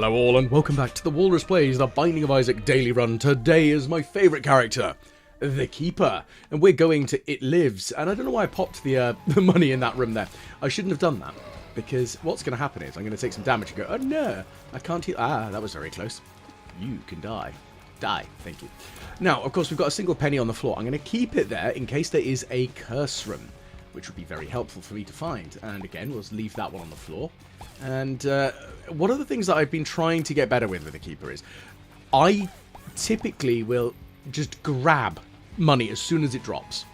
Hello all and welcome back to the Walrus Plays the Binding of Isaac daily run. Today is my favourite character, the Keeper, and we're going to It Lives. And I don't know why I popped the money in that room there. I shouldn't have done that, because what's going to happen is I'm going to take some damage and go, oh no, I can't heal. Ah, that was very close. You can die. Die, thank you. Now, of course, we've got a single penny on the floor. I'm going to keep it there in case there is a curse room, which would be very helpful for me to find. And again, we'll leave that one on the floor. And one of the things that I've been trying to get better with the Keeper is I typically will just grab money as soon as it drops.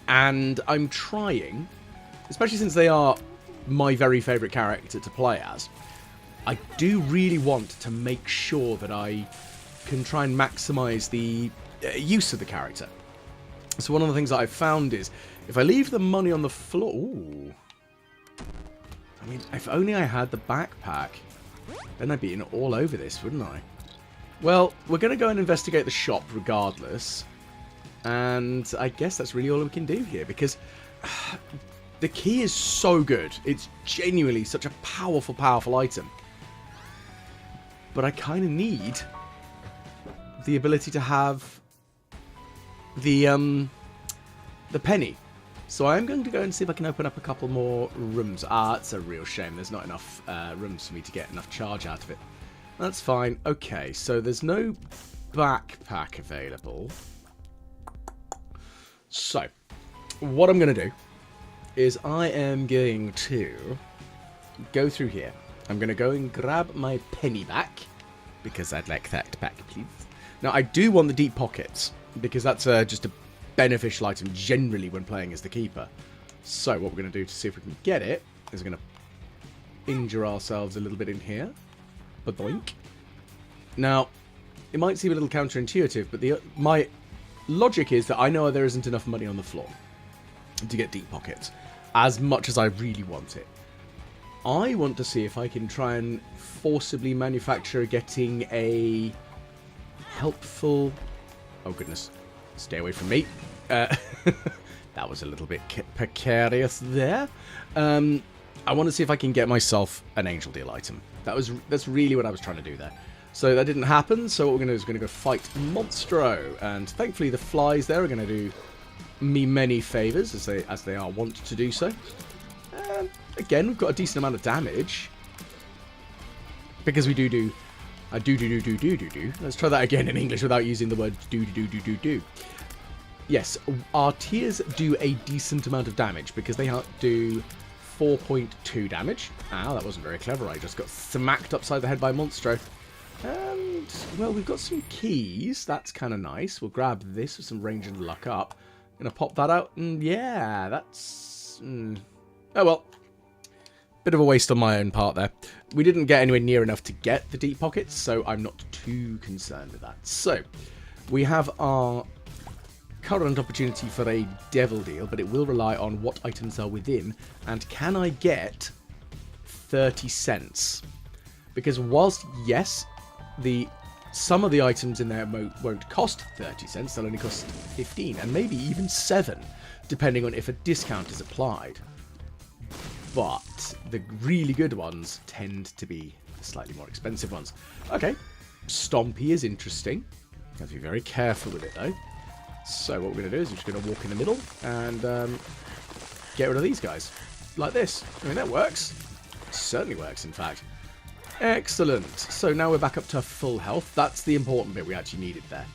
And I'm trying, especially since they are my very favourite character to play as, I do really want to make sure that I can try and maximise the use of the character. So one of the things that I've found is if I leave the money on the floor... Ooh, I mean, if only I had the backpack, then I'd be in all over this, wouldn't I? Well, we're going to go and investigate the shop regardless. And I guess that's really all we can do here, because the key is so good. It's genuinely such a powerful, powerful item. But I kind of need the ability to have the penny. So I'm going to go and see if I can open up a couple more rooms. Ah, it's a real shame. There's not enough rooms for me to get enough charge out of it. That's fine. Okay, so there's no backpack available. So, what I'm going to do is I am going to go through here. I'm going to go and grab my penny back, because I'd like that back, please. Now, I do want the deep pockets, because that's just a beneficial item generally when playing as the Keeper. So what we're going to do to see if we can get it is we're going to injure ourselves a little bit in here. Ba-doink. Now, it might seem a little counterintuitive, but my logic is that I know there isn't enough money on the floor to get deep pockets, as much as I really want it. I want to see if I can try and forcibly manufacture getting a helpful... Oh goodness. Stay away from me. That was a little bit precarious there. I want to see if I can get myself an angel deal item. That's really what I was trying to do there. So that didn't happen, so what we're going to do is we're going to go fight Monstro. And thankfully the flies there are going to do me many favours, as they are wont to do so. And again, we've got a decent amount of damage. Because we do. Let's try that again in English without using the word do. Yes, our tears do a decent amount of damage because they do 4.2 damage. Ah, that wasn't very clever. I just got smacked upside the head by Monstro. And, well, we've got some keys. That's kind of nice. We'll grab this with some range and luck up. Gonna pop that out. And yeah, that's... Oh, well. Bit of a waste on my own part there. We didn't get anywhere near enough to get the deep pockets, so I'm not too concerned with that. So, we have our current opportunity for a devil deal, but it will rely on what items are within, and can I get 30 cents? Because whilst, yes, some of the items in there won't cost 30 cents, they'll only cost 15, and maybe even 7, depending on if a discount is applied. But the really good ones tend to be the slightly more expensive ones. Okay, Stompy is interesting. Have to be very careful with it, though. So what we're going to do is we're just going to walk in the middle and get rid of these guys. Like this. I mean, that works. It certainly works, in fact. Excellent. So now we're back up to full health. That's the important bit we actually needed there.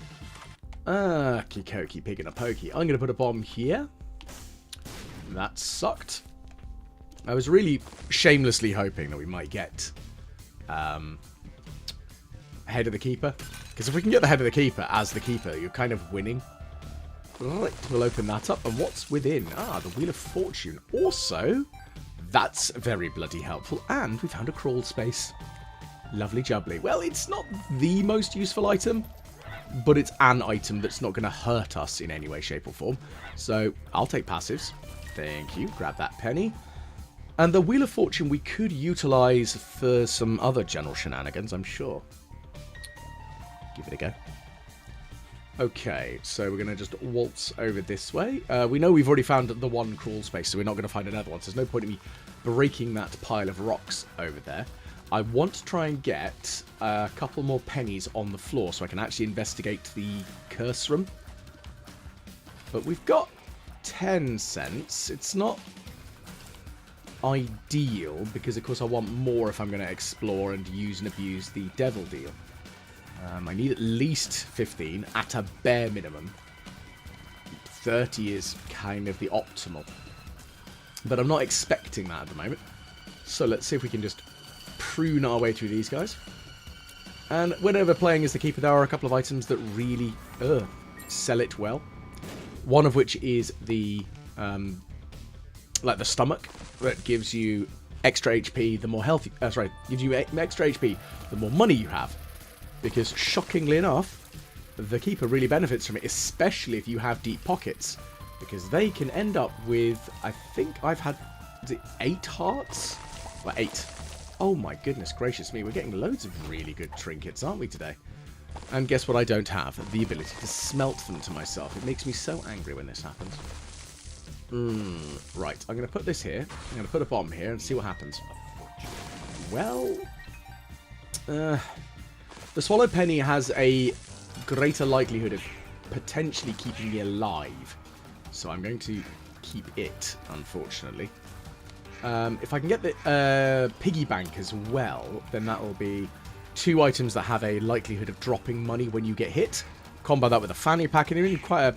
Kikoki, pig and a pokey. I'm going to put a bomb here. That sucked. I was really shamelessly hoping that we might get Head of the Keeper. Because if we can get the Head of the Keeper as the Keeper, you're kind of winning. Right, we'll open that up. And what's within? Ah, the Wheel of Fortune. Also, that's very bloody helpful. And we found a crawl space. Lovely jubbly. Well, it's not the most useful item, but it's an item that's not going to hurt us in any way, shape, or form. So, I'll take passives. Thank you. Grab that penny. And the Wheel of Fortune we could utilise for some other general shenanigans, I'm sure. Give it a go. Okay, so we're going to just waltz over this way. We know we've already found the one crawl space, so we're not going to find another one. So there's no point in me breaking that pile of rocks over there. I want to try and get a couple more pennies on the floor so I can actually investigate the curse room. But we've got 10 cents. It's not ideal because, of course, I want more if I'm going to explore and use and abuse the devil deal. I need at least 15 at a bare minimum. 30 is kind of the optimal. But I'm not expecting that at the moment. So let's see if we can just prune our way through these guys. And whenever playing as the keeper, there are a couple of items that really sell it well. One of which is the like the stomach that gives you extra HP the more healthy. Gives you extra HP the more money you have. Because shockingly enough, the keeper really benefits from it, especially if you have deep pockets, because they can end up with, I think I've had, is it 8 hearts? Well, 8. Oh my goodness gracious me, we're getting loads of really good trinkets, aren't we, today? And guess what I don't have? The ability to smelt them to myself. It makes me so angry when this happens. Right, I'm going to put this here. I'm going to put a bomb here and see what happens. Well, the Swallow Penny has a greater likelihood of potentially keeping me alive. So I'm going to keep it, unfortunately. If I can get the piggy bank as well, then that will be 2 items that have a likelihood of dropping money when you get hit. Combo that with a fanny pack, and you're in quite a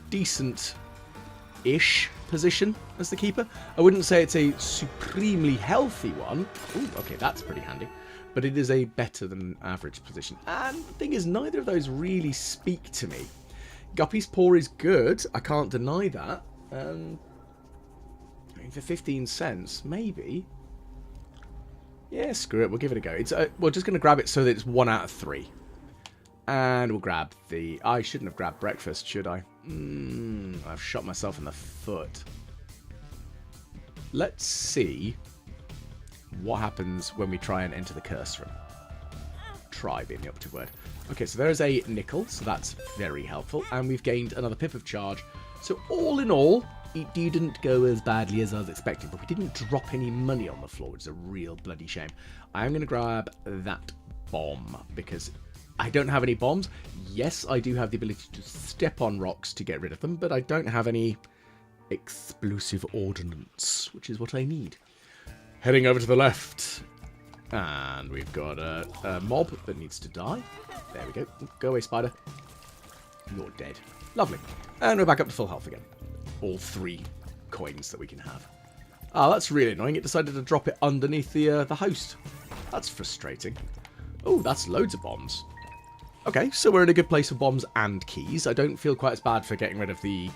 decent-ish position as the keeper. I wouldn't say it's a supremely healthy one. Ooh, okay, that's pretty handy. But it is a better than average position. And the thing is, neither of those really speak to me. Guppy's Paw is good. I can't deny that. I mean, for 15 cents, maybe. Yeah, screw it. We'll give it a go. It's we're just going to grab it so that it's 1 out of 3. And we'll grab the... I shouldn't have grabbed breakfast, should I? I've shot myself in the foot. Let's see what happens when we try and enter the curse room. Try being the operative word. Okay, so there's a nickel, so that's very helpful. And we've gained another pip of charge. So all in all, it didn't go as badly as I was expecting, but we didn't drop any money on the floor, which is a real bloody shame. I'm going to grab that bomb, because I don't have any bombs. Yes, I do have the ability to step on rocks to get rid of them, but I don't have any explosive ordnance, which is what I need. Heading over to the left. And we've got a mob that needs to die. There we go. Go away, spider. You're dead. Lovely. And we're back up to full health again. All 3 coins that we can have. Ah, that's really annoying. It decided to drop it underneath the host. That's frustrating. Oh, that's loads of bombs. Okay, so we're in a good place for bombs and keys. I don't feel quite as bad for getting rid of the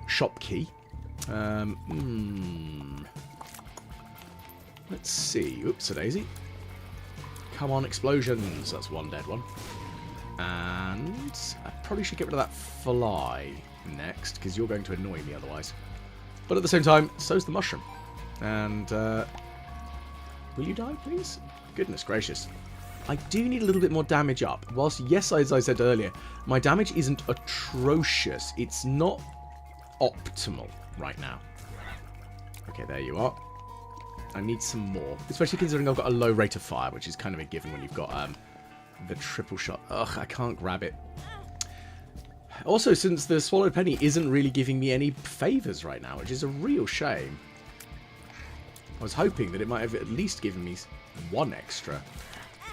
shop key. Let's see. Oops-a-daisy. Come on, explosions. That's 1 dead one. And I probably should get rid of that fly next, because you're going to annoy me otherwise. But at the same time, so's the mushroom. And, will you die, please? Goodness gracious. I do need a little bit more damage up. Whilst, yes, as I said earlier, my damage isn't atrocious. It's not optimal right now. Okay, there you are. I need some more, especially considering I've got a low rate of fire, which is kind of a given when you've got the triple shot. Ugh, I can't grab it. Also, since the Swallowed Penny isn't really giving me any favours right now, which is a real shame. I was hoping that it might have at least given me 1 extra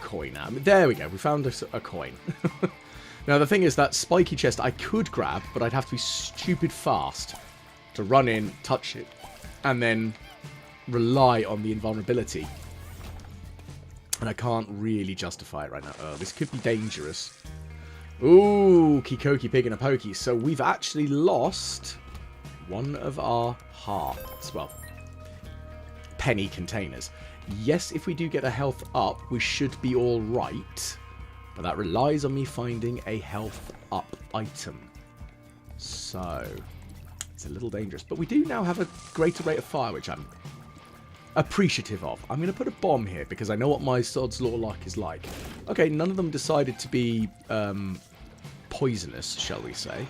coin out. There we go, we found a coin. Now, the thing is, that spiky chest I could grab, but I'd have to be stupid fast to run in, touch it, and then rely on the invulnerability. And I can't really justify it right now. Oh, this could be dangerous. Ooh, Kikoki Pig and a Pokey. So we've actually lost 1 of our hearts. Well, penny containers. Yes, if we do get a health up, we should be all right. But that relies on me finding a health up item. So it's a little dangerous. But we do now have a greater rate of fire, which I'm appreciative of. I'm going to put a bomb here because I know what my Sod's Law luck is like. Okay, none of them decided to be poisonous, shall we say.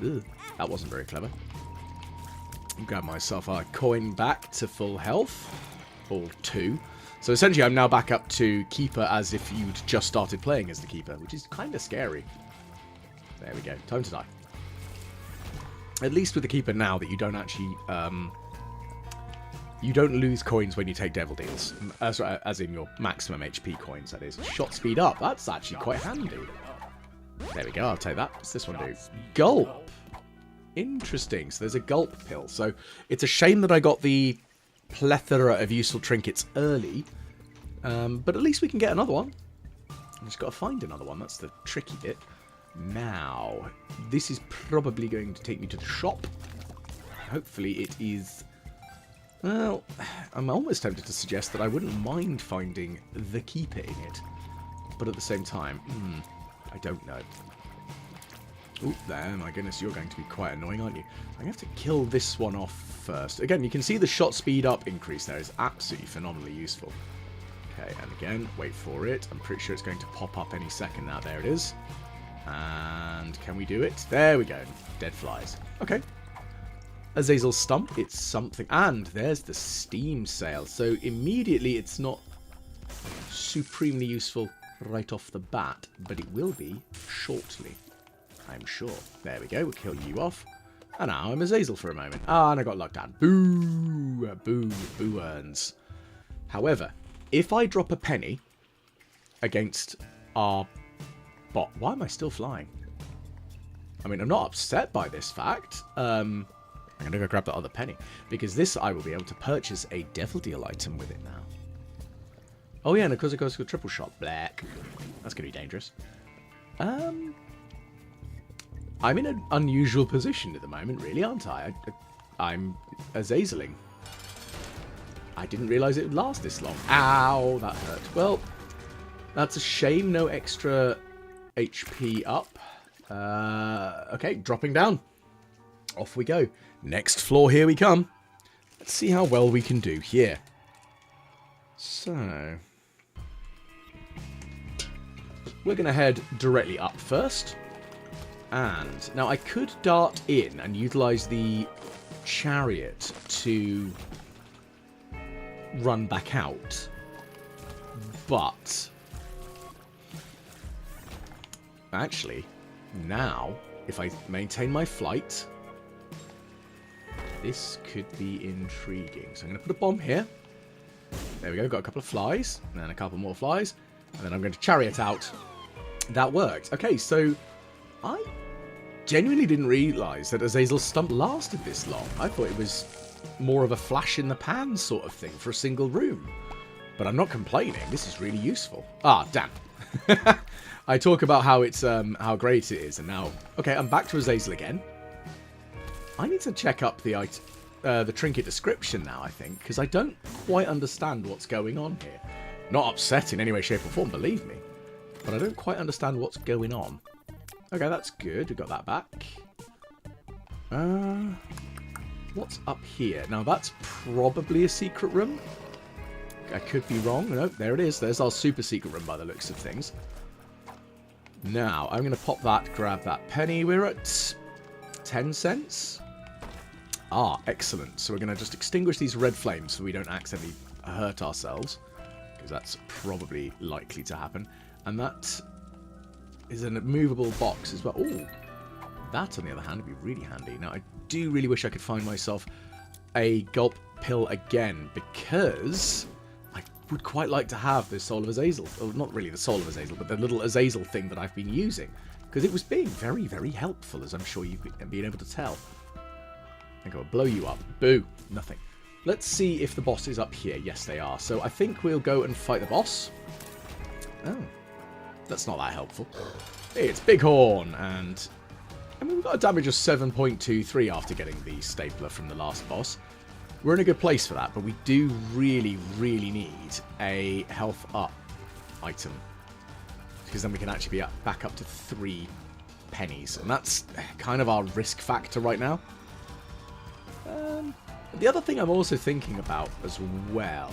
Ugh, that wasn't very clever. Grab myself a coin back to full health. All 2. So essentially I'm now back up to Keeper as if you'd just started playing as the Keeper, which is kind of scary. There we go. Time to die. At least with the Keeper now that you don't actually... you don't lose coins when you take Devil Deals. As in your maximum HP coins, that is. Shot speed up. That's actually quite handy. There we go. I'll take that. What's this one do? Gulp. Interesting. So there's a gulp pill. So it's a shame that I got the plethora of useful trinkets early. But at least we can get another one. I just got to find another one. That's the tricky bit. Now, this is probably going to take me to the shop. Hopefully it is... Well, I'm almost tempted to suggest that I wouldn't mind finding the Keeper in it. But at the same time, I don't know. Oop, there, my goodness, you're going to be quite annoying, aren't you? I'm going to have to kill this one off first. Again, you can see the shot speed up increase there is absolutely phenomenally useful. Okay, and again, wait for it. I'm pretty sure it's going to pop up any second now. There it is. And can we do it? There we go. Dead flies. Okay. Azazel stump. It's something. And there's the steam sail. So immediately it's not supremely useful right off the bat, but it will be shortly, I'm sure. There we go. We'll kill you off. And now I'm Azazel for a moment. Ah, and I got locked down. Boo! Boo! Boo earns. However, if I drop a penny against our bot... Why am I still flying? I mean, I'm not upset by this fact. I'm going to go grab that other penny. Because this, I will be able to purchase a Devil Deal item with it now. Oh yeah, and of course it goes to a triple shot. Black. That's going to be dangerous. I'm in an unusual position at the moment, really, aren't I? I'm Azazeling. I didn't realise it would last this long. Ow, that hurt. Well, that's a shame. No extra HP up. Okay, dropping down. Off we go. Next floor, here we come. Let's see how well we can do here. So, we're going to head directly up first. And now I could dart in and utilise the chariot to run back out. But actually, now, if I maintain my flight, this could be intriguing. So I'm going to put a bomb here. There we go, got a couple of flies, and then a couple more flies, and then I'm going to chariot out. That worked. Okay, so I genuinely didn't realise that Azazel's stump lasted this long. I thought it was more of a flash in the pan sort of thing for a single room. But I'm not complaining. This is really useful. Ah, damn. I talk about how it's how great it is, and now... Okay, I'm back to Azazel again. I need to check up the trinket description now, I think, because I don't quite understand what's going on here. Not upset in any way, shape, or form, believe me. But I don't quite understand what's going on. Okay, that's good. We got that back. What's up here? Now, that's probably a secret room. I could be wrong. No, there it is. There's our super secret room by the looks of things. Now, I'm going to pop that, grab that penny. We're at 10 cents. Ah, excellent. So we're going to just extinguish these red flames so we don't accidentally hurt ourselves, because that's probably likely to happen. And that is a movable box as well. Ooh, that, on the other hand, would be really handy. Now, I do really wish I could find myself a gulp pill again, because I would quite like to have the Soul of Azazel. Well, not really the Soul of Azazel, but the little Azazel thing that I've been using, because it was being very, very helpful, as I'm sure you've been able to tell. I think I'll blow you up. Boo. Nothing. Let's see if the boss is up here. Yes, they are. So I think we'll go and fight the boss. Oh. That's not that helpful. It's Bighorn, and... I mean, we've got a damage of 7.23 after getting the stapler from the last boss. We're in a good place for that, but we do really, really need a health up item. Because then we can actually be back up to 3 pennies. And that's kind of our risk factor right now. The other thing I'm also thinking about as well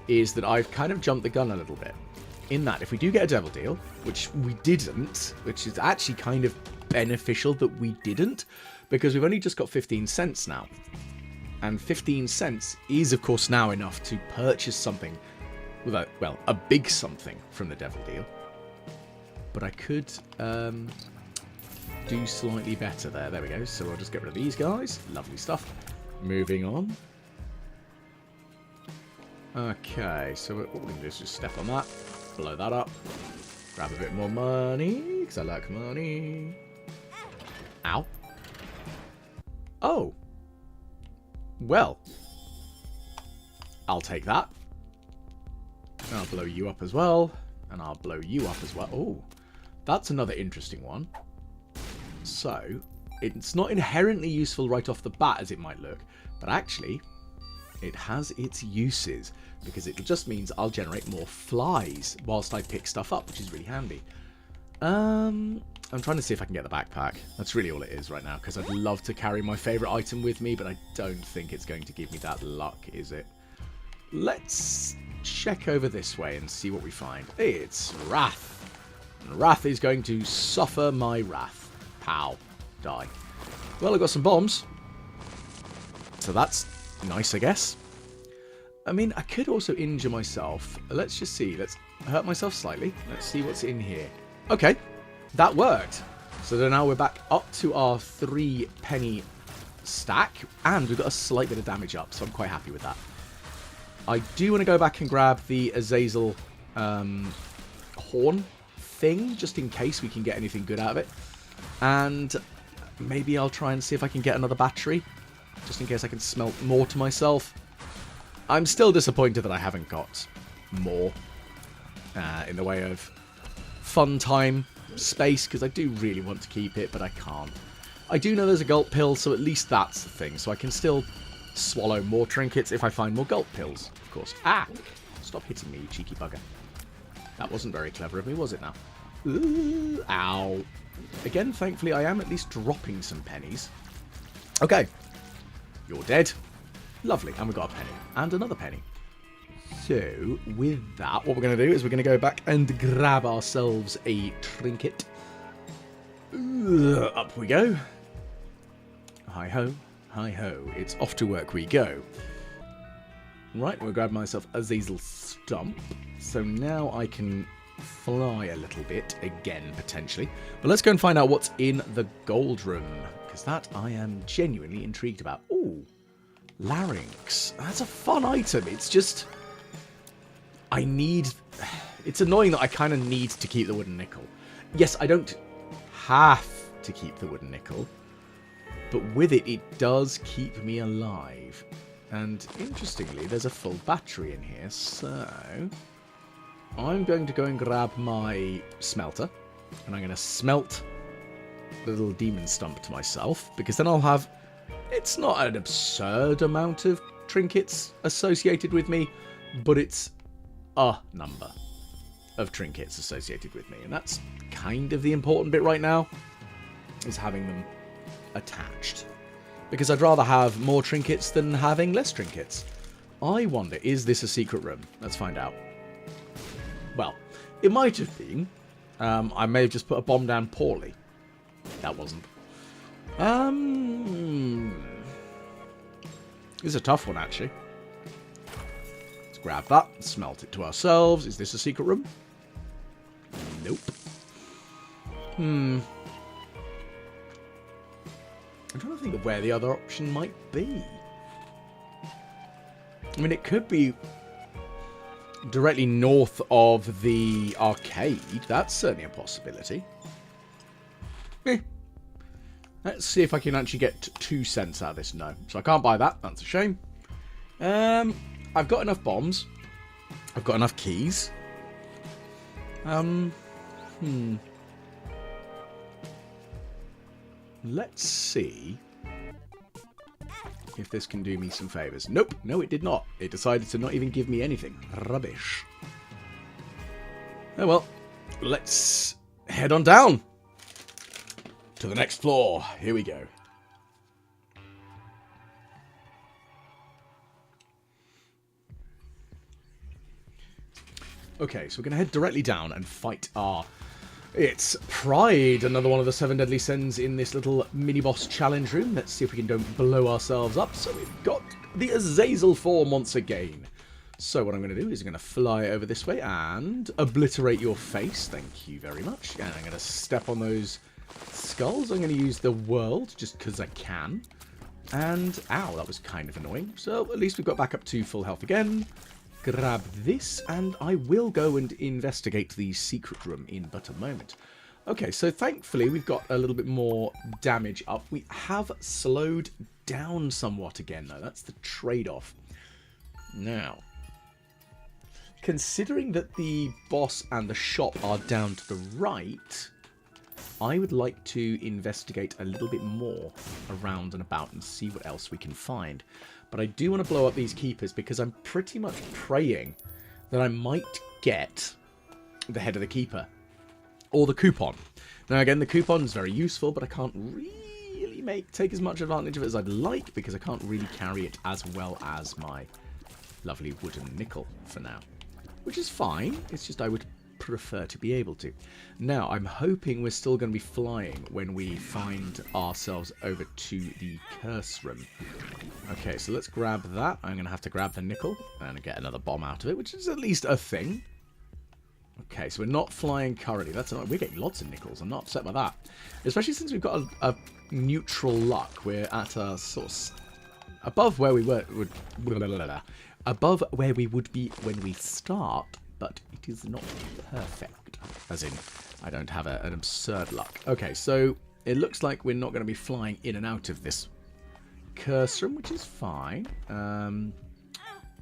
is that I've kind of jumped the gun a little bit. In that, if we do get a Devil Deal, which we didn't, which is actually kind of beneficial that we didn't, because we've only just got 15 cents now. And 15 cents is, of course, now enough to purchase something Well, a big something from the devil deal. But I could do slightly better there. There we go. So I'll just get rid of these guys. Lovely stuff. Moving on. Okay, so what we're going to do is just step on that. Blow that up. Grab a bit more money, because I like money. Ow. Oh. Well. I'll take that. And I'll blow you up as well. And I'll blow you up as well. Oh. That's another interesting one. So, it's not inherently useful right off the bat as it might look. But actually, it has its uses. Because it just means I'll generate more flies whilst I pick stuff up, which is really handy. I'm trying to see if I can get the backpack. That's really all it is right now, because I'd love to carry my favourite item with me, but I don't think it's going to give me that luck, is it? Let's check over this way and see what we find. It's Wrath. And Wrath is going to suffer my wrath. Pow. Die. Well, I've got some bombs. So that's nice, I guess. I mean, I could also injure myself. Let's just see. Let's hurt myself slightly. Let's see what's in here. Okay. That worked. So then now we're back up to our 3 penny stack. And we've got a slight bit of damage up. So I'm quite happy with that. I do want to go back and grab the Azazel horn thing. Just in case we can get anything good out of it. And maybe I'll try and see if I can get another battery. Just in case I can smelt more to myself. I'm still disappointed that I haven't got more in the way of fun time space, because I do really want to keep it, but I can't. I do know there's a gulp pill, so at least that's the thing. So I can still swallow more trinkets if I find more gulp pills, of course. Ah! Stop hitting me, you cheeky bugger. That wasn't very clever of me, was it now? Ooh, ow. Again, thankfully, I am at least dropping some pennies. Okay. You're dead. Lovely, and we've got a penny. And another penny. So, with that, what we're going to do is we're going to go back and grab ourselves a trinket. Up we go. Hi-ho, hi-ho. It's off to work we go. Right, we'll grab myself Azazel stump. So now I can fly a little bit again, potentially. But let's go and find out what's in the gold room. Because that I am genuinely intrigued about. Ooh. Larynx. That's a fun item. It's just... It's annoying that I kind of need to keep the wooden nickel. Yes, I don't have to keep the wooden nickel. But with it, it does keep me alive. And interestingly, there's a full battery in here. So... I'm going to go and grab my smelter. And I'm going to smelt the little demon stump to myself. Because then I'll have... It's not an absurd amount of trinkets associated with me, but it's a number of trinkets associated with me. And that's kind of the important bit right now, is having them attached. Because I'd rather have more trinkets than having less trinkets. I wonder, is this a secret room? Let's find out. Well, it might have been. I may have just put a bomb down poorly. That wasn't. This is a tough one, actually. Let's grab that, smelt it to ourselves. Is this a secret room? Nope. I'm trying to think of where the other option might be. I mean, it could be directly north of the arcade. That's certainly a possibility. Let's see if I can actually get 2 cents out of this. No. So I can't buy that. That's a shame. I've got enough bombs. I've got enough keys. Let's see if this can do me some favours. Nope. No, it did not. It decided to not even give me anything. Rubbish. Oh well. Let's head on down to the next floor. Here we go. Okay, so we're going to head directly down and fight our... It's Pride, another one of the 7 deadly sins in this little mini-boss challenge room. Let's see if we can don't blow ourselves up. So we've got the Azazel form once again. So what I'm going to do is I'm going to fly over this way and obliterate your face. Thank you very much. And I'm going to step on those skulls. I'm going to use the world just because I can. And, ow, that was kind of annoying. So at least we've got back up to full health again. Grab this, and I will go and investigate the secret room in but a moment. Okay, so thankfully we've got a little bit more damage up. We have slowed down somewhat again, though. That's the trade-off. Now, considering that the boss and the shop are down to the right, I would like to investigate a little bit more around and about and see what else we can find. But I do want to blow up these keepers because I'm pretty much praying that I might get the head of the keeper. Or the coupon. Now again, the coupon is very useful, but I can't really take as much advantage of it as I'd like because I can't really carry it as well as my lovely wooden nickel for now. Which is fine, it's just I would prefer to be able to. Now, I'm hoping we're still going to be flying when we find ourselves over to the curse room. Okay, so let's grab that. I'm going to have to grab the nickel and get another bomb out of it, which is at least a thing. Okay, so we're not flying currently. We're getting lots of nickels. I'm not upset by that. Especially since we've got a neutral luck. We're at a sort of above where we above where we would be when we start, but it is not perfect. As in, I don't have an absurd luck. Okay, so it looks like we're not going to be flying in and out of this curse room, which is fine.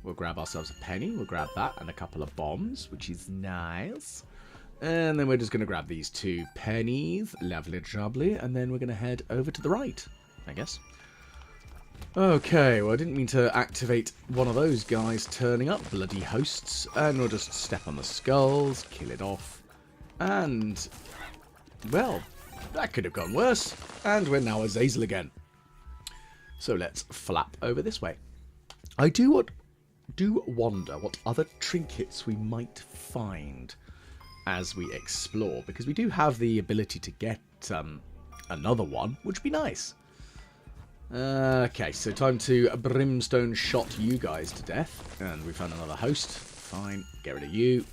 We'll grab ourselves a penny. We'll grab that and a couple of bombs, which is nice. And then we're just going to grab these 2 pennies. Lovely jubbly. And then we're going to head over to the right, I guess. Okay, well, I didn't mean to activate one of those guys turning up. Bloody hosts. And we'll just step on the skulls, kill it off. And, well, that could have gone worse. And we're now Azazel again. So let's flap over this way. I do wonder what other trinkets we might find as we explore, because we do have the ability to get another one, which would be nice. Okay, so time to brimstone shot you guys to death, and we found another host. Fine, get rid of you.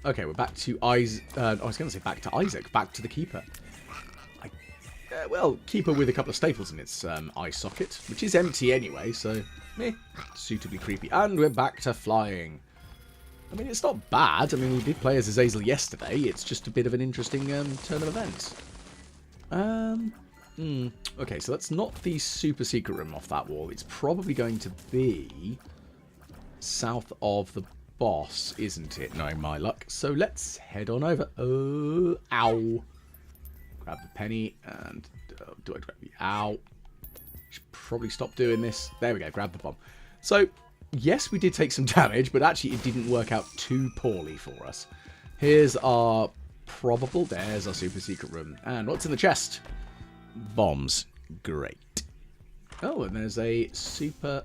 Okay, we're back to I was going to say back to Isaac, back to the keeper. Well, keeper with a couple of staples in its eye socket, which is empty anyway, so suitably creepy. And we're back to flying. I mean, it's not bad. I mean, we did play as Azazel yesterday. It's just a bit of an interesting turn of events. Okay, so that's not the super secret room off that wall. It's probably going to be south of the boss, isn't it? Knowing my luck. So let's head on over. Oh, ow. Grab the penny and do I grab the ow? Should probably stop doing this. There we go, grab the bomb. So, yes, we did take some damage, but actually it didn't work out too poorly for us. Here's our probable, there's our super secret room. And what's in the chest? Bombs. Great. Oh, and there's a super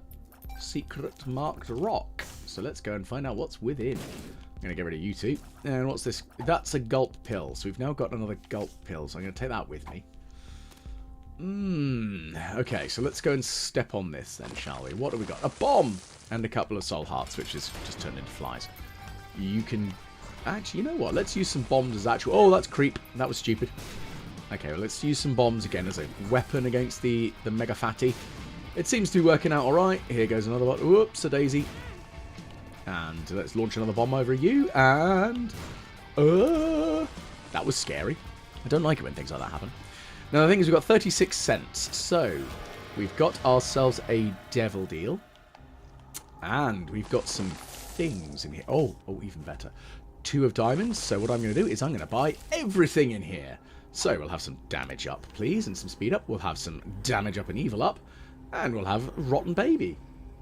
secret marked rock. So let's go and find out what's within. I'm going to get rid of you 2. And what's this? That's a gulp pill. So we've now got another gulp pill. So I'm going to take that with me. Okay, so let's go and step on this then, shall we? What have we got? A bomb! And a couple of soul hearts, which is just turned into flies. You can... Actually, you know what? Let's use some bombs as actual... Oh, that's creep. That was stupid. Okay, well, let's use some bombs again as a weapon against the mega fatty. It seems to be working out alright. Here goes another one. Whoops, a daisy. And let's launch another bomb over you. And... that was scary. I don't like it when things like that happen. Now, the thing is, we've got 36 cents. So, we've got ourselves a devil deal. And we've got some things in here. Oh, even better. 2 of diamonds. So, what I'm going to do is I'm going to buy everything in here. So, we'll have some damage up, please, and some speed up. We'll have some damage up and evil up. And we'll have Rotten Baby.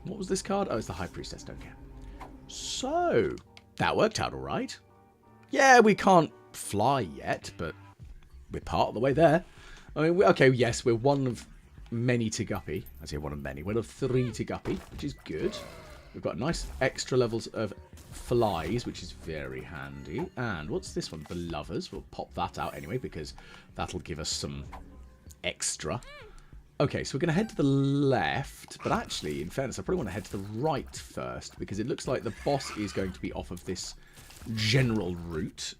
What was this card? Oh, it's the High Priestess, don't care. So, that worked out all right. Yeah, we can't fly yet, but we're part of the way there. I mean, okay, yes, we're one of many to Guppy. I say one of many. One of 3 to Guppy, which is good. We've got nice extra levels of flies, which is very handy. And what's this one? The Lovers. We'll pop that out anyway, because that'll give us some extra. Okay, so we're going to head to the left, but actually, in fairness, I probably want to head to the right first, because it looks like the boss is going to be off of this general route,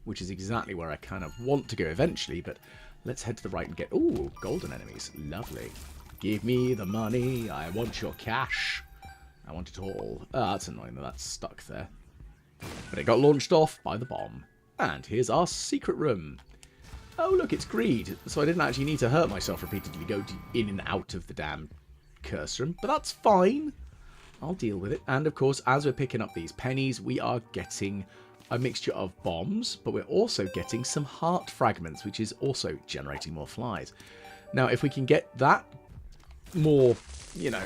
which is exactly where I kind of want to go eventually, but let's head to the right and get... Ooh, golden enemies. Lovely. Give me the money. I want your cash. I want it all. Ah, that's annoying that that's stuck there. But it got launched off by the bomb. And here's our secret room. Oh, look, it's greed. So I didn't actually need to hurt myself repeatedly, go in and out of the damn curse room. But that's fine. I'll deal with it. And, of course, as we're picking up these pennies, we are getting a mixture of bombs, but we're also getting some heart fragments, which is also generating more flies. Now, if we can get that more,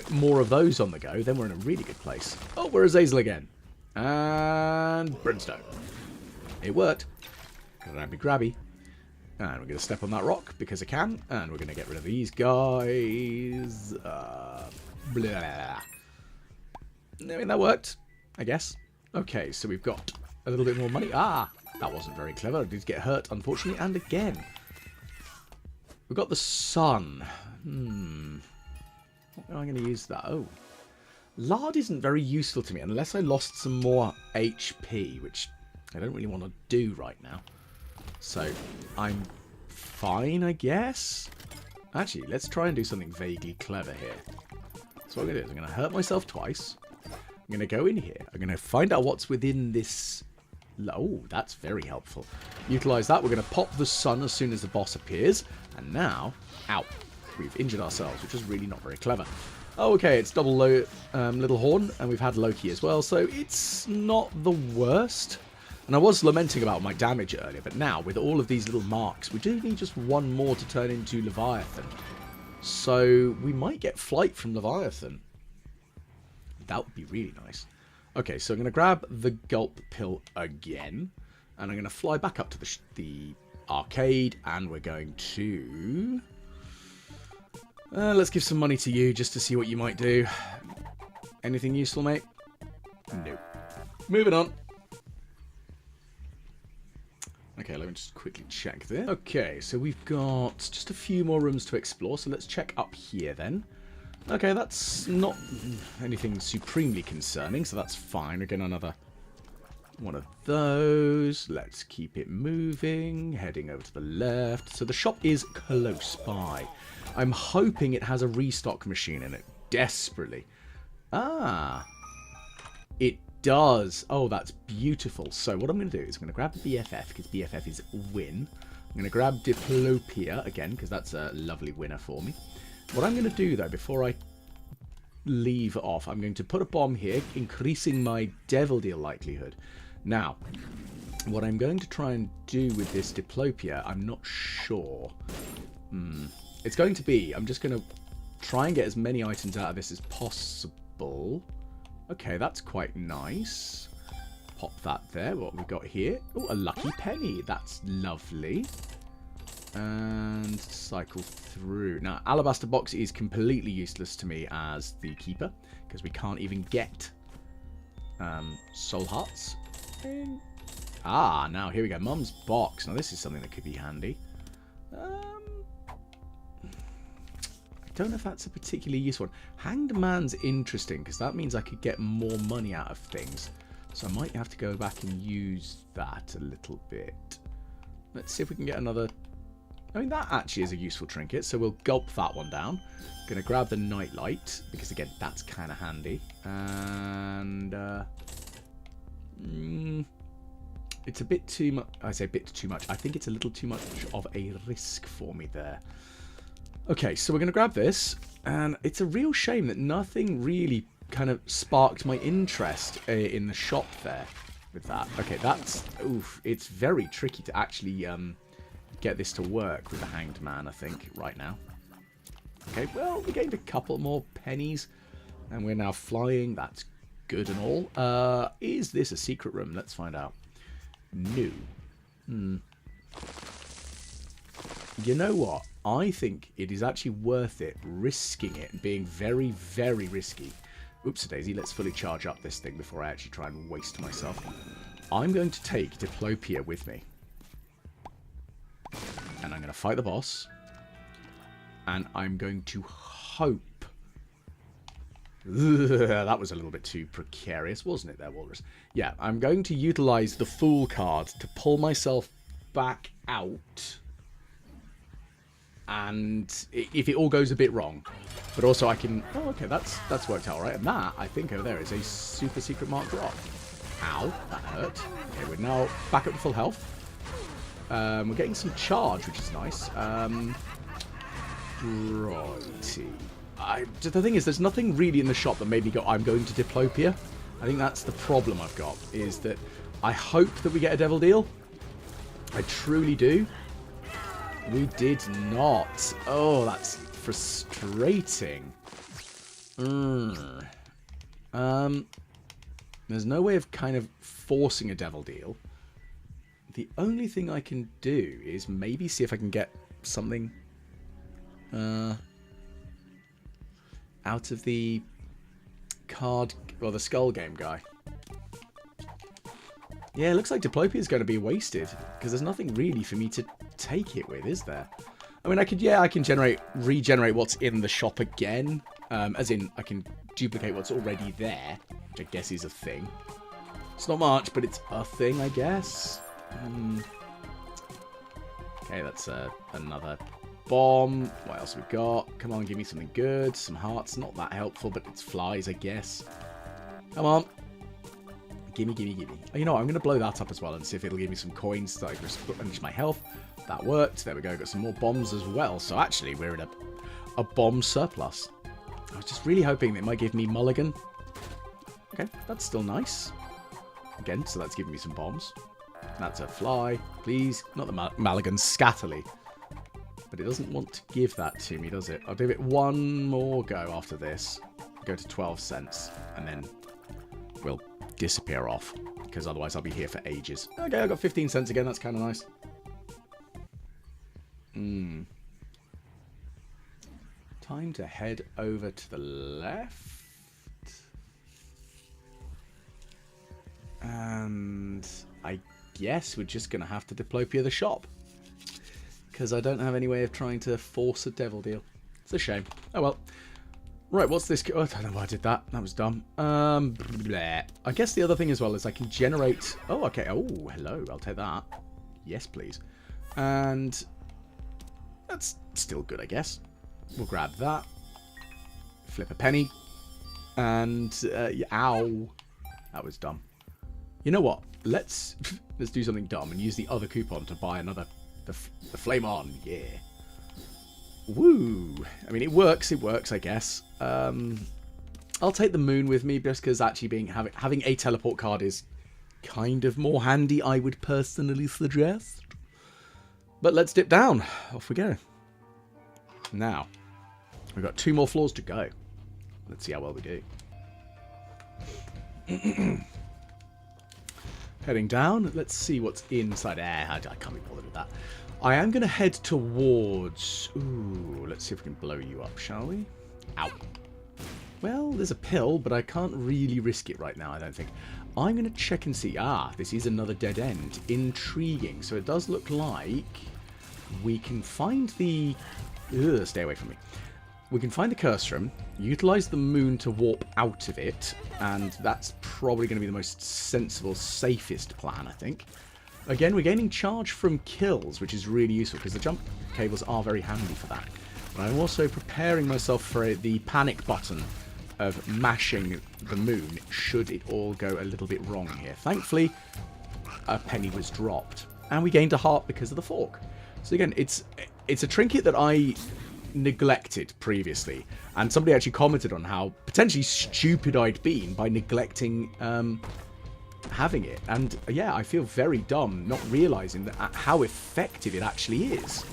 more of those on the go, then we're in a really good place. Oh, we're Azazel again. And brimstone. It worked. Grabby, grabby. And we're going to step on that rock because I can. And we're going to get rid of these guys. Blah. I mean, that worked, I guess. Okay, so we've got a little bit more money. Ah, that wasn't very clever. I did get hurt, unfortunately. And again, we've got the sun. What am I going to use that? Oh, lard isn't very useful to me unless I lost some more HP, which I don't really want to do right now. So I'm fine, I guess. Actually, let's try and do something vaguely clever here. So what I'm going to do is I'm going to hurt myself twice. I'm going to go in here. I'm going to find out what's within this. Oh, that's very helpful. Utilize that. We're going to pop the sun as soon as the boss appears. And now, ow, we've injured ourselves, which is really not very clever. Oh, okay, it's double little horn, and we've had Loki as well, so it's not the worst. And I was lamenting about my damage earlier, but now, with all of these little marks, we do need just one more to turn into Leviathan. So we might get flight from Leviathan. That would be really nice. Okay, so I'm going to grab the gulp pill again, and I'm going to fly back up to the arcade, and we're going to... let's give some money to you just to see what you might do. Anything useful, mate? Nope. Moving on. Okay, let me just quickly check this. Okay, so we've got just a few more rooms to explore, so let's check up here then. Okay, that's not anything supremely concerning, so that's fine. Again, another one of those. Let's keep it moving, heading over to the left. So the shop is close by. I'm hoping it has a restock machine in it, desperately. Ah, it does. Oh, that's beautiful. So what I'm going to do is I'm going to grab the BFF, because BFF is win. I'm going to grab Diplopia again, because that's a lovely winner for me. What I'm going to do, though, before I leave off, I'm going to put a bomb here, increasing my devil deal likelihood. Now, what I'm going to try and do with this Diplopia, I'm not sure. It's going to be, I'm just going to try and get as many items out of this as possible. Okay, that's quite nice. Pop that there. What have we got here? Oh, a lucky penny. That's lovely. And cycle through. Now, Alabaster Box is completely useless to me as the keeper, because we can't even get soul hearts. Ah, now here we go. Mum's Box. Now, this is something that could be handy. I don't know if that's a particularly useful one. Hanged Man's interesting, because that means I could get more money out of things. So I might have to go back and use that a little bit. Let's see if we can get another... I mean, that actually is a useful trinket, so we'll gulp that one down. Going to grab the nightlight, because again, that's kind of handy. And... it's a bit too much... I say a bit too much. I think it's a little too much of a risk for me there. Okay, so we're going to grab this, and it's a real shame that nothing really kind of sparked my interest in the shop there with that. Okay, that's... Oof, it's very tricky to actually get this to work with the Hanged Man, I think, right now. Okay, well, we gained a couple more pennies, and we're now flying. That's good and all. Is this a secret room? Let's find out. No. You know what? I think it is actually worth it risking it, being very, very risky. Oops-a-daisy, let's fully charge up this thing before I actually try and waste myself. I'm going to take Diplopia with me. And I'm going to fight the boss. And I'm going to hope... that was a little bit too precarious, wasn't it there, Walrus? Yeah, I'm going to utilize the Fool card to pull myself back out. And if it all goes a bit wrong. But also I can... Oh, okay, that's worked out all right. And that, I think, over there is a super secret mark drop. Ow, that hurt. Okay, we're now back up to full health. We're getting some charge, which is nice. Righty. The thing is, there's nothing really in the shop that made me go, I'm going to Diplopia. I think that's the problem I've got, is that I hope that we get a devil deal. I truly do. We did not. Oh, that's frustrating. There's no way of kind of forcing a devil deal. The only thing I can do is maybe see if I can get something out of the card, or the skull game guy. Yeah, it looks like Diplopia is going to be wasted, because there's nothing really for me to take it with, is there? I mean, I can regenerate what's in the shop again, as in I can duplicate what's already there, which I guess is a thing. It's not much, but it's a thing, I guess. Okay, that's another bomb. What else have we got? Come on, give me something good. Some hearts. Not that helpful, but it's flies, I guess. Come on. Gimme, gimme, gimme. Oh, you know what? I'm going to blow that up as well and see if it'll give me some coins so I can replenish my health. That worked. There we go. Got some more bombs as well. So actually, we're in a bomb surplus. I was just really hoping that it might give me mulligan. Okay, that's still nice. Again, so that's giving me some bombs. That's a fly. Please. Not the mulligan, scatterly. But it doesn't want to give that to me, does it? I'll give it one more go after this. Go to 12 cents. And then we'll disappear off. Because otherwise I'll be here for ages. Okay, I got 15 cents again. That's kind of nice. Time to head over to the left. And I guess we're just going to have to Diplopia the shop. Because I don't have any way of trying to force a devil deal. It's a shame. Oh well. Right, what's this? Oh, I don't know why I did that. That was dumb. Bleh. I guess the other thing as well is I can generate... Oh, okay. Oh, hello. I'll take that. Yes, please. And that's still good, I guess. We'll grab that. Flip a penny. And, ow. That was dumb. You know what? Let's do something dumb and use the other coupon to buy another... The flame on. Yeah. Woo! I mean, it works, I guess. I'll take the moon with me, just because actually having a teleport card is kind of more handy, I would personally suggest. But let's dip down. Off we go. Now, we've got 2 more floors to go. Let's see how well we do. Heading down. Let's see what's inside. I can't be bothered with that. I am going to head towards... Ooh, let's see if we can blow you up, shall we? Ow. Well, there's a pill, but I can't really risk it right now, I don't think. I'm going to check and see. Ah, this is another dead end. Intriguing. So it does look like we can find the... Ugh, stay away from me. We can find the curse room, utilize the moon to warp out of it, and that's probably going to be the most sensible, safest plan, I think. Again, we're gaining charge from kills, which is really useful, because the jump cables are very handy for that. But I'm also preparing myself for the panic button of mashing the moon, should it all go a little bit wrong here. Thankfully, a penny was dropped, and we gained a heart because of the fork. So again, it's a trinket that I neglected previously, and somebody actually commented on how potentially stupid I'd been by neglecting having it, and yeah, I feel very dumb not realizing that how effective it actually is.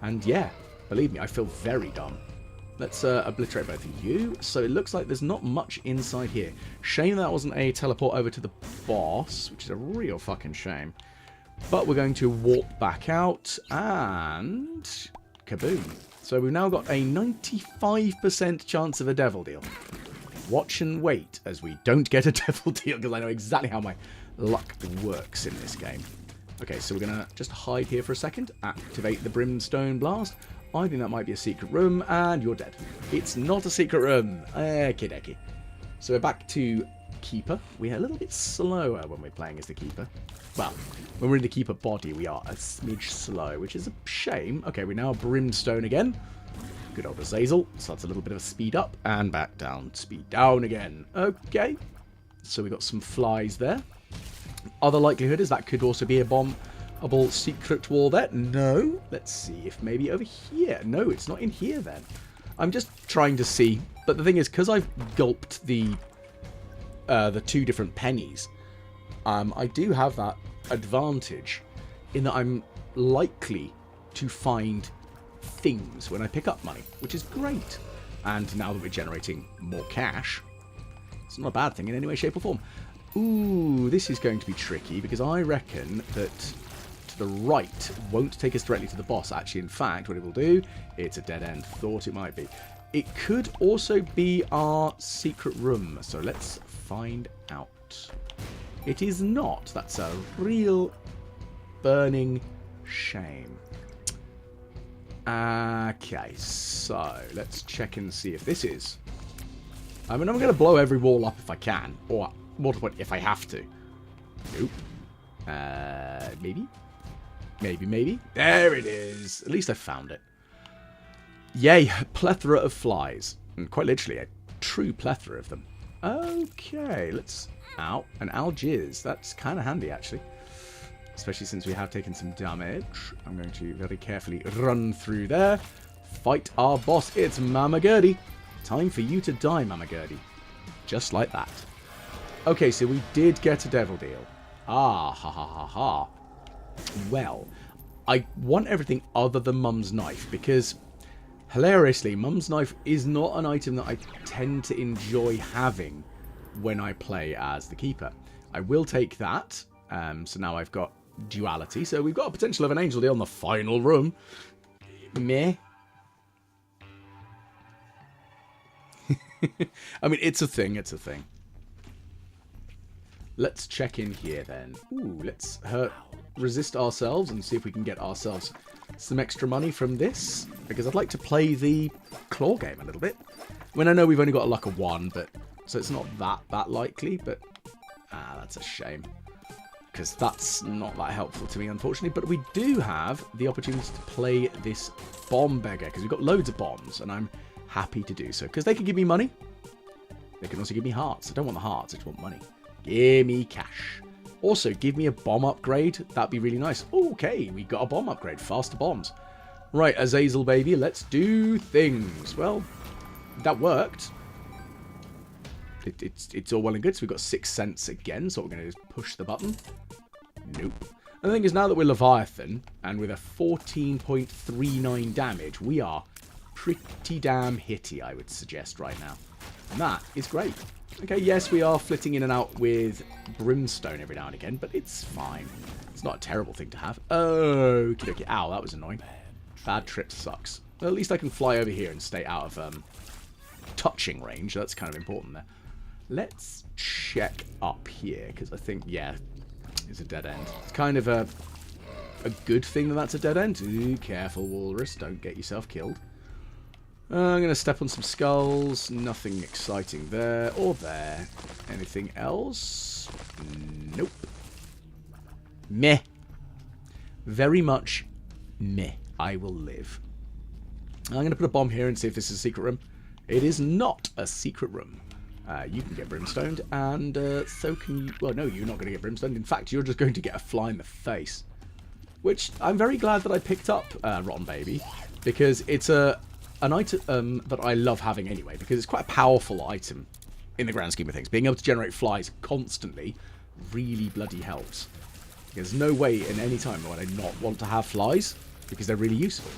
And yeah, believe me, I feel very dumb. Let's obliterate both of you. So it looks like there's not much inside here. Shame that wasn't a teleport over to the boss, which is a real fucking shame. But we're going to warp back out, and kaboom. So we've now got a 95% chance of a devil deal. Watch and wait as we don't get a devil deal, because I know exactly how my luck works in this game. Okay, so we're going to just hide here for a second, activate the Brimstone Blast. I think that might be a secret room, and you're dead. It's not a secret room. Okie dokie. So we're back to Keeper. We're a little bit slower when we're playing as the Keeper. Well, when we're in the Keeper body, we are a smidge slow, which is a shame. Okay, we're now Brimstone again. Good old Azazel. So that's a little bit of a speed up, and back down. Speed down again. Okay. So we got some flies there. Other likelihood is that could also be a bombable secret wall there. No. Let's see if maybe over here. No, it's not in here then. I'm just trying to see. But the thing is, because I've gulped the 2 different pennies, I do have that advantage in that I'm likely to find things when I pick up money, which is great. And now that we're generating more cash, it's not a bad thing in any way, shape or form. Ooh, this is going to be tricky because I reckon that to the right won't take us directly to the boss. Actually, in fact, what it will do, it's a dead end. Thought it might be. It could also be our secret room. So let's find out. It is not. That's a real burning shame. Okay, so let's check and see if this is. I mean, I'm going to blow every wall up if I can. Or, more to the point, if I have to. Nope. Maybe? Maybe. There it is. At least I found it. Yay, plethora of flies. And quite literally, a true plethora of them. Okay, let's... Ow, an algiz. That's kind of handy, actually. Especially since we have taken some damage. I'm going to very carefully run through there. Fight our boss. It's Mama Gertie. Time for you to die, Mama Gertie. Just like that. Okay, so we did get a devil deal. Ah, ha ha ha ha. Well, I want everything other than Mum's knife because, hilariously, Mum's knife is not an item that I tend to enjoy having when I play as the Keeper. I will take that. So now I've got duality. So we've got a potential of an angel deal in the final room. Meh. I mean, it's a thing. It's a thing. Let's check in here then. Ooh, let's resist ourselves and see if we can get ourselves some extra money from this. Because I'd like to play the claw game a little bit. I mean, I know we've only got a luck of 1, but so it's not that likely. But that's a shame. Because that's not that helpful to me, unfortunately. But we do have the opportunity to play this bomb beggar. Because we've got loads of bombs. And I'm happy to do so. Because they can give me money. They can also give me hearts. I don't want the hearts. I just want money. Give me cash. Also, give me a bomb upgrade. That'd be really nice. Okay, we got a bomb upgrade. Faster bombs. Right, Azazel, baby. Let's do things. Well, that worked. It's all well and good. So we've got 6 cents again. So what we're going to do is push the button. Nope. And the thing is, now that we're Leviathan, and with a 14.39 damage, we are pretty damn hitty, I would suggest, right now. And that is great. Okay, yes, we are flitting in and out with Brimstone every now and again, but it's fine. It's not a terrible thing to have. Okie dokie. Ow, that was annoying. Bad trip sucks. Well, at least I can fly over here and stay out of touching range. That's kind of important there. Let's check up here, because I think, yeah, it's a dead end. It's kind of a good thing that that's a dead end. Ooh, careful, Walrus. Don't get yourself killed. I'm going to step on some skulls. Nothing exciting there or there. Anything else? Nope. Meh. Very much meh. I will live. I'm going to put a bomb here and see if this is a secret room. It is not a secret room. You can get brimstoned, and so can you... Well, no, you're not going to get brimstoned. In fact, you're just going to get a fly in the face. Which, I'm very glad that I picked up Rotten Baby, because it's an item that I love having anyway, because it's quite a powerful item in the grand scheme of things. Being able to generate flies constantly really bloody helps. There's no way in any time would I not want to have flies, because they're really useful.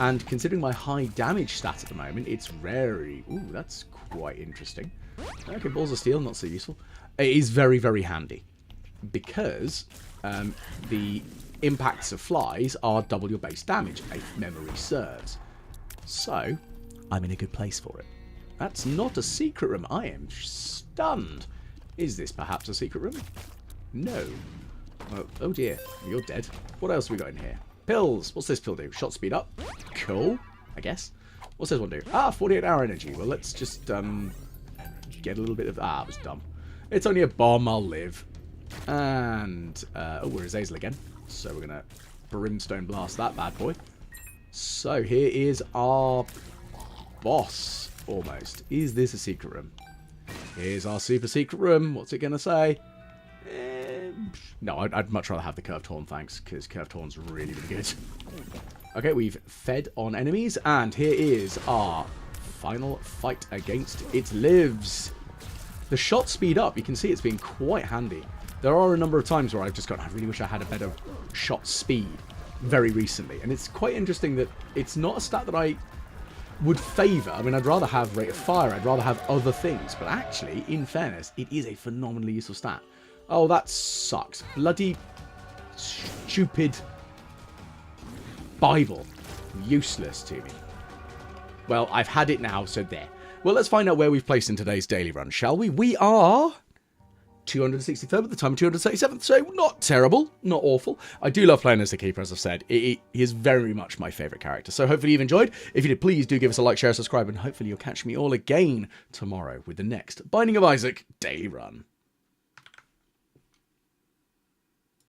And considering my high damage stat at the moment, it's very... Ooh, that's quite interesting. Okay, balls of steel, not so useful. It is very, very handy, because the impacts of flies are double your base damage, if memory serves. So, I'm in a good place for it. That's not a secret room. I am stunned. Is this perhaps a secret room? No. Oh dear, you're dead. What else have we got in here? Pills. What's this pill do? Shot speed up. Cool, I guess. What's this one do? Ah, 48-hour energy. Well, let's just get a little bit of... Ah, it was dumb. It's only a bomb. I'll live. And... oh, we're Azazel again. So we're going to brimstone blast that bad boy. So here is our boss, almost. Is this a secret room? Here's our super secret room. What's it going to say? No, I'd much rather have the curved horn, thanks, because curved horn's really, really good. Okay, we've fed on enemies, and here is our final fight against it lives. The shot speed up, you can see it's been quite handy. There are a number of times where I've just gone, I really wish I had a better shot speed very recently. And it's quite interesting that it's not a stat that I would favour. I mean, I'd rather have rate of fire, I'd rather have other things. But actually, in fairness, it is a phenomenally useful stat. Oh, that sucks. Bloody stupid Bible. Useless to me. Well, I've had it now, so there. Well, let's find out where we've placed in today's daily run, shall we? We are 263rd at the time of 237th, so not terrible, not awful. I do love playing as the Keeper, as I've said. He is very much my favourite character. So hopefully you've enjoyed. If you did, please do give us a like, share, subscribe, and hopefully you'll catch me all again tomorrow with the next Binding of Isaac daily run.